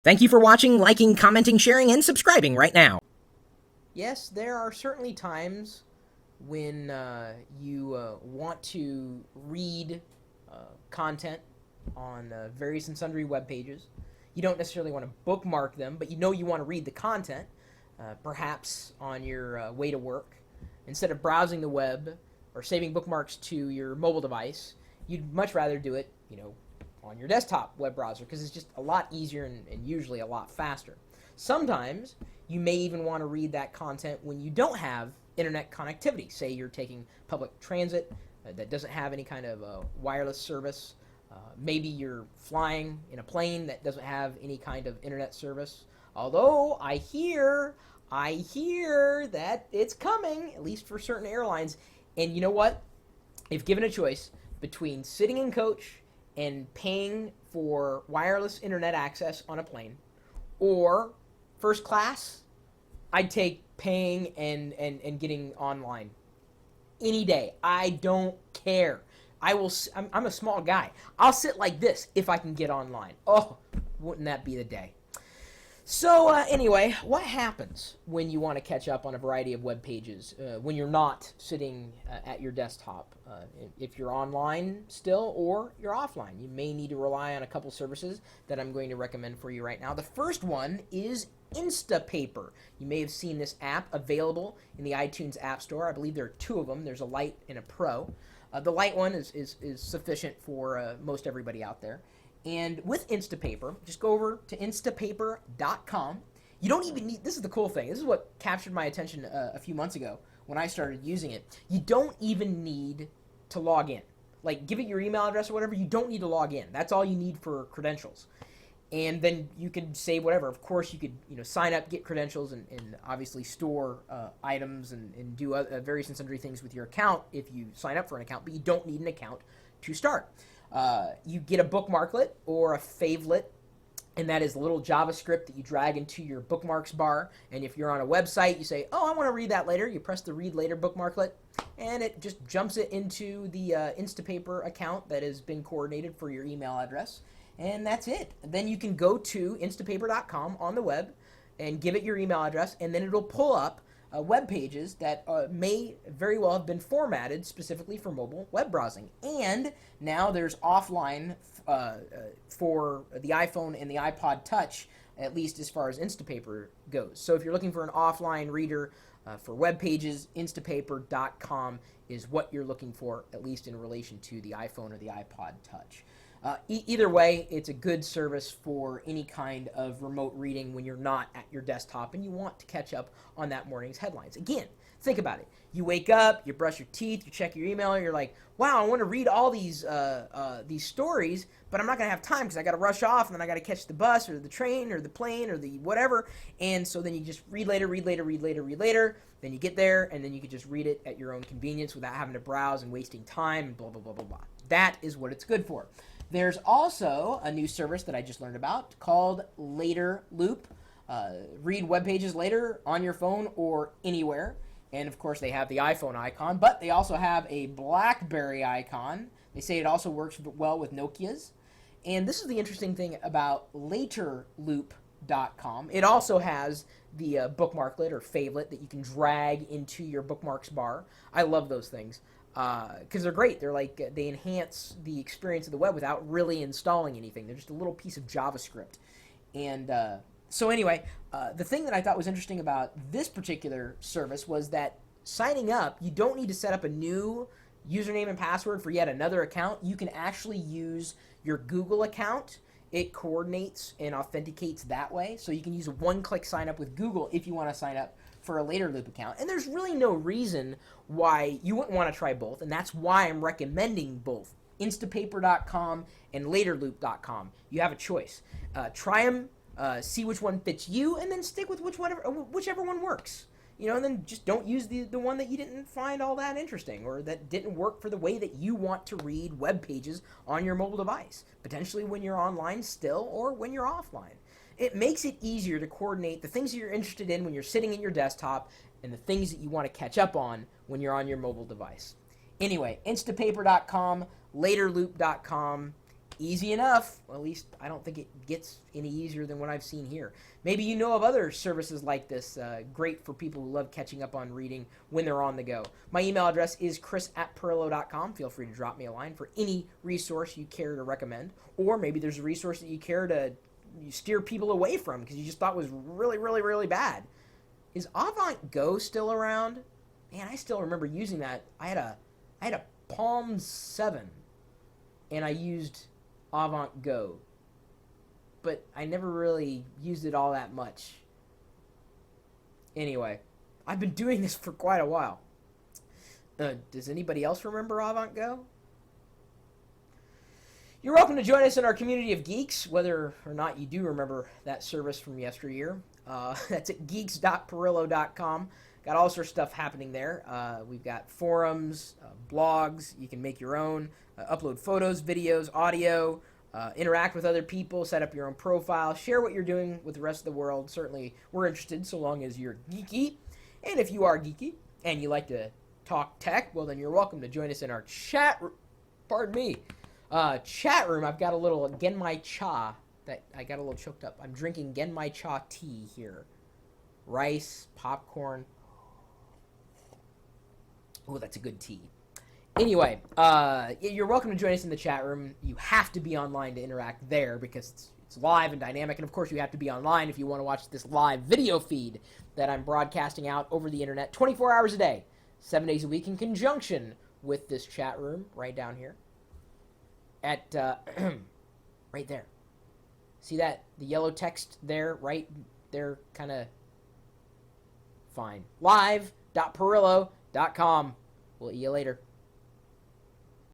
Thank you for watching, liking, commenting, sharing, and subscribing right now. Yes, there are certainly times when you want to read content on various and sundry web pages. You don't necessarily want to bookmark them, but you know you want to read the content, perhaps on your way to work. Instead of browsing the web or saving bookmarks to your mobile device, you'd much rather do it, on your desktop web browser because it's just a lot easier and usually a lot faster. Sometimes you may even want to read that content when you don't have internet connectivity. Say you're taking public transit that doesn't have any kind of wireless service. Maybe you're flying in a plane that doesn't have any kind of internet service. Although I hear that it's coming, at least for certain airlines. And you know what? If given a choice between sitting in coach and paying for wireless internet access on a plane or first class, I'd take paying and getting online any day. I don't care. I'm a small guy. I'll sit like this if I can get online. Oh, wouldn't that be the day? So anyway, what happens when you want to catch up on a variety of web pages when you're not sitting at your desktop? If you're online still or you're offline, you may need to rely on a couple services that I'm going to recommend for you right now. The first one is Instapaper. You may have seen this app available in the iTunes App Store. I believe there are two of them. There's a Lite and a Pro. The Lite one is sufficient for most everybody out there. And with Instapaper, just go over to instapaper.com. You don't even need, this is the cool thing. This is what captured my attention a few months ago when I started using it. You don't even need to log in. Like, give it your email address or whatever. You don't need to log in. That's all you need for credentials. And then you could say whatever. Of course, you could sign up, get credentials, and obviously store items and do various and sundry things with your account if you sign up for an account. But you don't need an account to start. You get a bookmarklet or a favelet, and that is a little JavaScript that you drag into your bookmarks bar. And if you're on a website, you say, oh, I want to read that later. You press the read later bookmarklet, and it just jumps it into the Instapaper account that has been coordinated for your email address. And that's it. Then you can go to instapaper.com on the web and give it your email address, and then it'll pull up web pages that may very well have been formatted specifically for mobile web browsing. And now there's offline for the iPhone and the iPod Touch, at least as far as Instapaper goes. So if you're looking for an offline reader for web pages, instapaper.com is what you're looking for, at least in relation to the iPhone or the iPod Touch. Either way, it's a good service for any kind of remote reading when you're not at your desktop and you want to catch up on that morning's headlines. Again, think about it. You wake up, you brush your teeth, you check your email, and you're like, wow, I want to read all these stories, but I'm not going to have time because I got to rush off and then I got to catch the bus or the train or the plane or the whatever. And so then you just read later. Then you get there, and then you can just read it at your own convenience without having to browse and wasting time and blah, blah, blah, blah, blah. That is what it's good for. There's also a new service that I just learned about called Later Loop. Read web pages later on your phone or anywhere. And of course, they have the iPhone icon, but they also have a BlackBerry icon. They say it also works well with Nokias. And this is the interesting thing about laterloop.com. It also has the bookmarklet or favelet that you can drag into your bookmarks bar. I love those things because they're great. They're like they enhance the experience of the web without really installing anything. They're just a little piece of JavaScript. And so anyway, the thing that I thought was interesting about this particular service was that signing up, you don't need to set up a new username and password for yet another account. You can actually use your Google account. It coordinates and authenticates that way. So you can use a one-click sign up with Google if you want to sign up for a Later Loop account. And there's really no reason why you wouldn't want to try both. And that's why I'm recommending both Instapaper.com and LaterLoop.com. You have a choice. Try them, see which one fits you, and then stick with whichever one works. And then just don't use the one that you didn't find all that interesting or that didn't work for the way that you want to read web pages on your mobile device, potentially when you're online still or when you're offline. It makes it easier to coordinate the things that you're interested in when you're sitting at your desktop and the things that you want to catch up on when you're on your mobile device. Anyway, Instapaper.com, LaterLoop.com, Easy enough. Well, at least I don't think it gets any easier than what I've seen here. Maybe you know of other services like this, great for people who love catching up on reading when they're on the go. My email address is chris@pirillo.com. Feel free to drop me a line for any resource you care to recommend. Or maybe there's a resource that you care to steer people away from because you just thought was really, really, really bad. Is Avant Go still around? Man, I still remember using that. I had a Palm 7, and I used Avant Go, but I never really used it all that much. Anyway, I've been doing this for quite a while. Does anybody else remember Avant Go? You're welcome to join us in our community of geeks, whether or not you do remember that service from yesteryear. That's at geeks.pirillo.com. Got all sorts of stuff happening there. We've got forums, blogs. You can make your own, upload photos, videos, audio, interact with other people, set up your own profile, share what you're doing with the rest of the world. Certainly, we're interested so long as you're geeky. And if you are geeky and you like to talk tech, well, then you're welcome to join us in our chat room. Chat room. I've got a little Genmai Cha that I got a little choked up. I'm drinking Genmai Cha tea here. Rice, popcorn. Oh, that's a good tea. Anyway, you're welcome to join us in the chat room. You have to be online to interact there because it's live and dynamic. And, of course, you have to be online if you want to watch this live video feed that I'm broadcasting out over the internet 24 hours a day, 7 days a week in conjunction with this chat room right down here at right there. See that? The yellow text there, right there, kind of fine. Live.pirillo.com. We'll see you later.